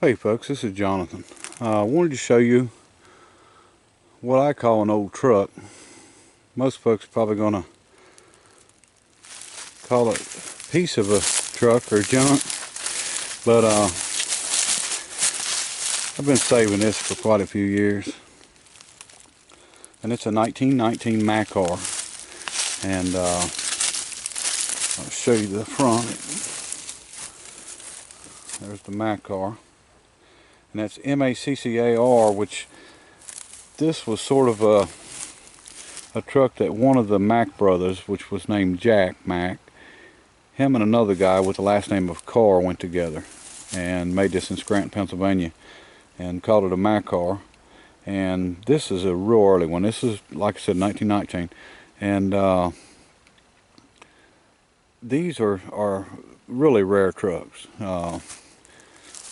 Hey folks, this is Jonathan. I wanted to show you what I call an old truck. Most folks are probably going to call it a piece of a truck or junk, but I've been saving this for quite a few years. And it's a 1919 Maccar. And I'll show you the front. There's the Maccar. And that's M-A-C-C-A-R, which this was sort of a truck that one of the Mack brothers, which was named Jack Mack, him and another guy with the last name of Carr went together and made this in Scranton, Pennsylvania, and called it a Maccar. And this is a real early one. This is, like I said, 1919. And these are really rare trucks.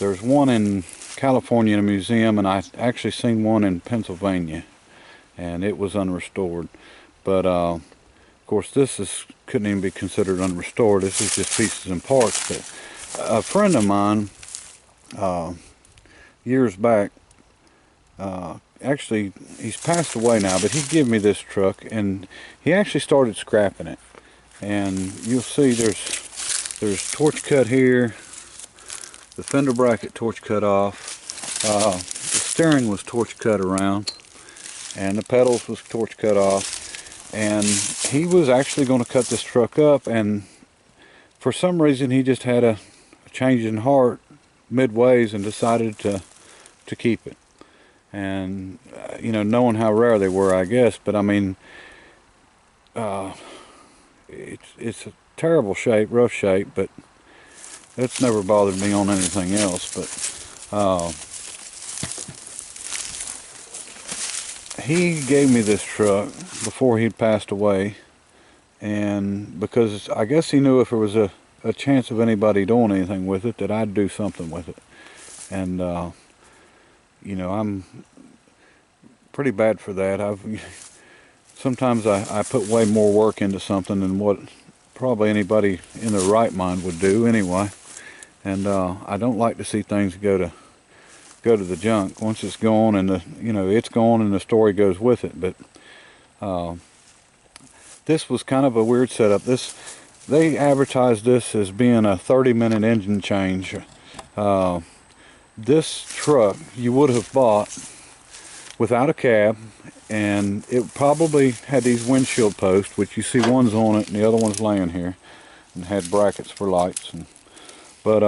There's one in California in a museum, and I actually seen one in Pennsylvania, and it was unrestored. But of course this couldn't even be considered unrestored. This is just pieces and parts. But a friend of mine years back, actually he's passed away now, but he gave me this truck, and he actually started scrapping it. And you'll see there's torch cut here. The fender bracket torch cut off, the steering was torch cut around, and the pedals was torch cut off. And he was actually going to cut this truck up, and for some reason he just had a change in heart midways and decided to keep it. And you know, knowing how rare they were, I guess, but I mean, it's a terrible shape, rough shape, but that's never bothered me on anything else. But he gave me this truck before he'd passed away, and because I guess he knew if there was a chance of anybody doing anything with it, that I'd do something with it. And you know, I'm pretty bad for that. Sometimes I put way more work into something than what probably anybody in their right mind would do anyway. And I don't like to see things go to the junk. Once it's gone, and it's gone, and the story goes with it. But this was kind of a weird setup. They advertised this as being a 30-minute engine change. This truck you would have bought without a cab, and it probably had these windshield posts, which you see one's on it and the other one's laying here, and had brackets for lights. But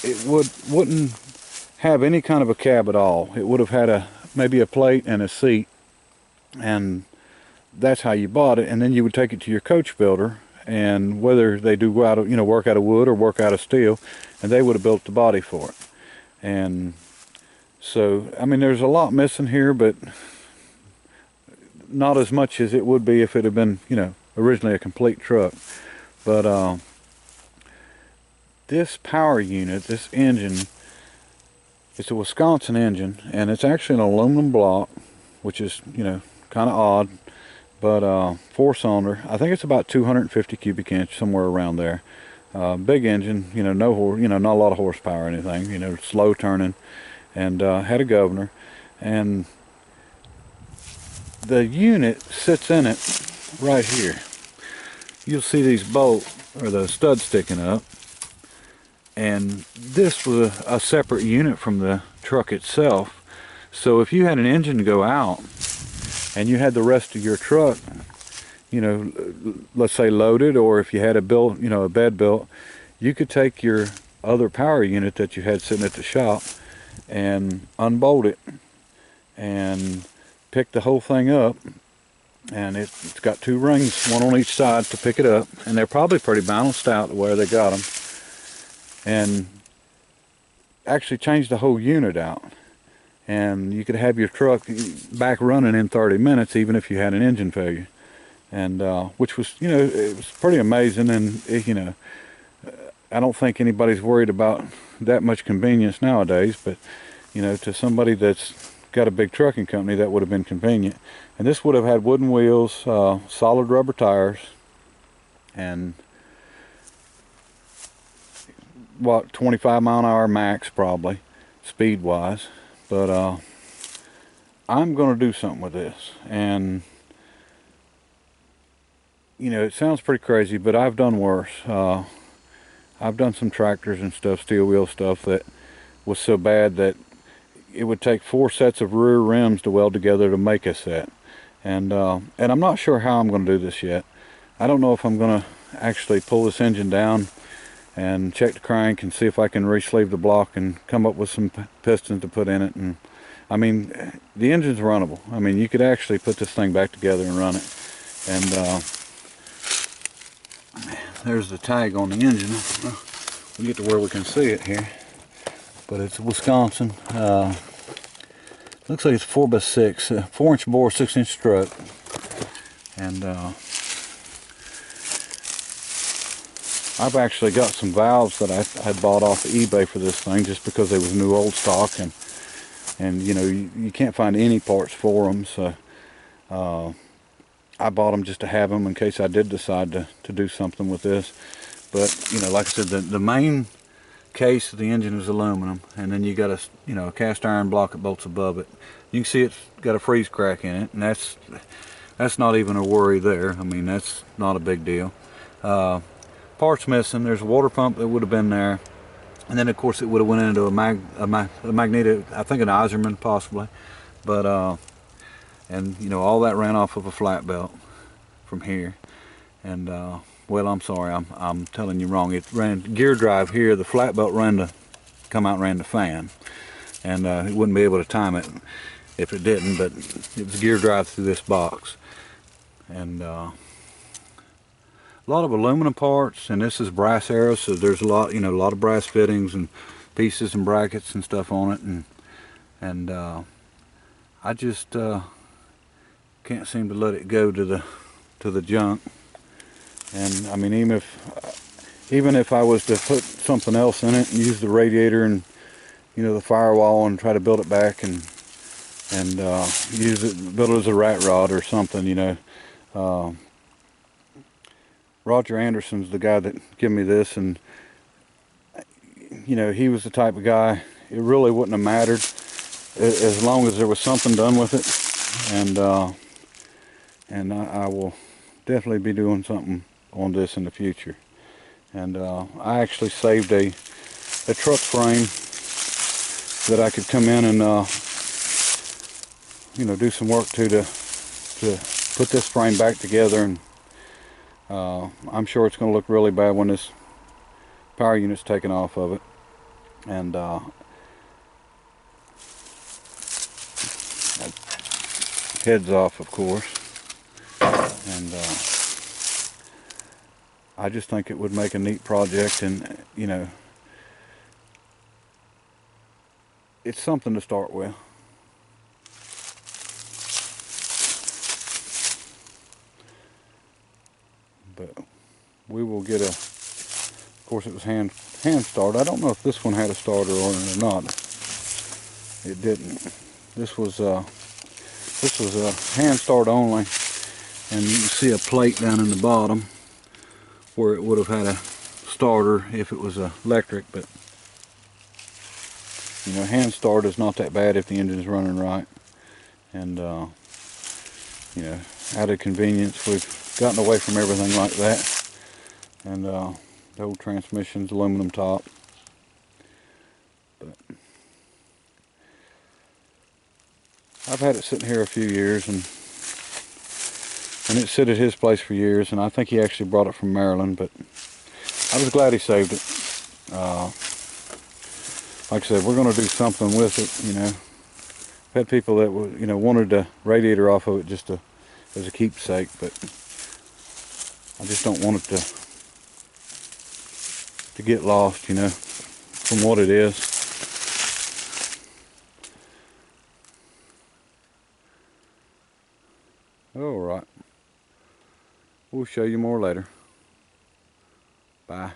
it wouldn't have any kind of a cab at all. It would have had maybe a plate and a seat, and that's how you bought it. And then you would take it to your coach builder, and whether they do work out of wood or work out of steel, and they would have built the body for it. And so, I mean, there's a lot missing here, but not as much as it would be if it had been, originally a complete truck. But this power unit, this engine, it's a Wisconsin engine, and it's actually an aluminum block, which is, kind of odd. But 4-cylinder, I think it's about 250 cubic inch, somewhere around there. Big engine, not a lot of horsepower or anything, slow turning, and had a governor. And the unit sits in it right here. You'll see these bolts, or the studs sticking up. And this was a separate unit from the truck itself. So if you had an engine go out, and you had the rest of your truck, let's say loaded, or if you had a bed built, you could take your other power unit that you had sitting at the shop and unbolt it and pick the whole thing up. And it's got 2 rings, one on each side, to pick it up, and they're probably pretty balanced out the way they got them, and actually change the whole unit out. And you could have your truck back running in 30 minutes, even if you had an engine failure. And which was, it was pretty amazing. And I don't think anybody's worried about that much convenience nowadays, but to somebody that's got a big trucking company, that would have been convenient. And this would have had wooden wheels, solid rubber tires, and what, 25 mile an hour max probably, speed wise. But I'm going to do something with this. And you know, it sounds pretty crazy, but I've done worse. I've done some tractors and stuff, steel wheel stuff, that was so bad that it would take 4 sets of rear rims to weld together to make a set. And I'm not sure how I'm going to do this yet. I don't know if I'm going to actually pull this engine down and check the crank and see if I can re-sleeve the block and come up with some pistons to put in it. And I mean, the engine's runnable. I mean, you could actually put this thing back together and run it. And there's the tag on the engine. We'll get to where we can see it here. But it's Wisconsin. Looks like it's 4x6, 4-inch bore, 6-inch strut. And I've actually got some valves that I had bought off of eBay for this thing, just because they was new old stock, and you know, you can't find any parts for them. So I bought them just to have them in case I did decide to do something with this. But you know, like I said, the main case of the engine is aluminum, and then you got a cast iron block that bolts above it. You can see it's got a freeze crack in it, and that's not even a worry there. I mean, that's not a big deal. Parts missing. There's a water pump that would have been there, and then of course it would have went into a magnetic, I think an Iserman possibly, but and you know, all that ran off of a flat belt from here. And well, I'm sorry, I'm telling you wrong. It ran gear drive here. The flat belt ran to come out and ran the fan, and it wouldn't be able to time it if it didn't. But it was gear drive through this box, and a lot of aluminum parts, and this is brass arrows, so there's a lot, a lot of brass fittings and pieces and brackets and stuff on it, and I just can't seem to let it go to the junk. And I mean, even if I was to put something else in it and use the radiator and the firewall and try to build it back and use it, build it as a rat rod or something, Roger Anderson's the guy that gave me this, and he was the type of guy, it really wouldn't have mattered as long as there was something done with it. And I will definitely be doing something on this in the future. And I actually saved a truck frame that I could come in and do some work to put this frame back together. And I'm sure it's going to look really bad when this power unit's taken off of it. And heads off, of course. And I just think it would make a neat project, and it's something to start with. But we will get of course it was hand started. I don't know if this one had a starter on it or not. It didn't. This was a hand start only, and you can see a plate down in the bottom where it would have had a starter if it was electric. But hand start is not that bad if the engine is running right. And out of convenience, we've gotten away from everything like that. And the old transmission's aluminum top. But I've had it sitting here a few years, and it sit at his place for years, and I think he actually brought it from Maryland, but I was glad he saved it. Like I said, we're going to do something with it. I've had people that wanted the radiator off of it just as a keepsake, but I just don't want it to get lost, from what it is. All right. We'll show you more later. Bye.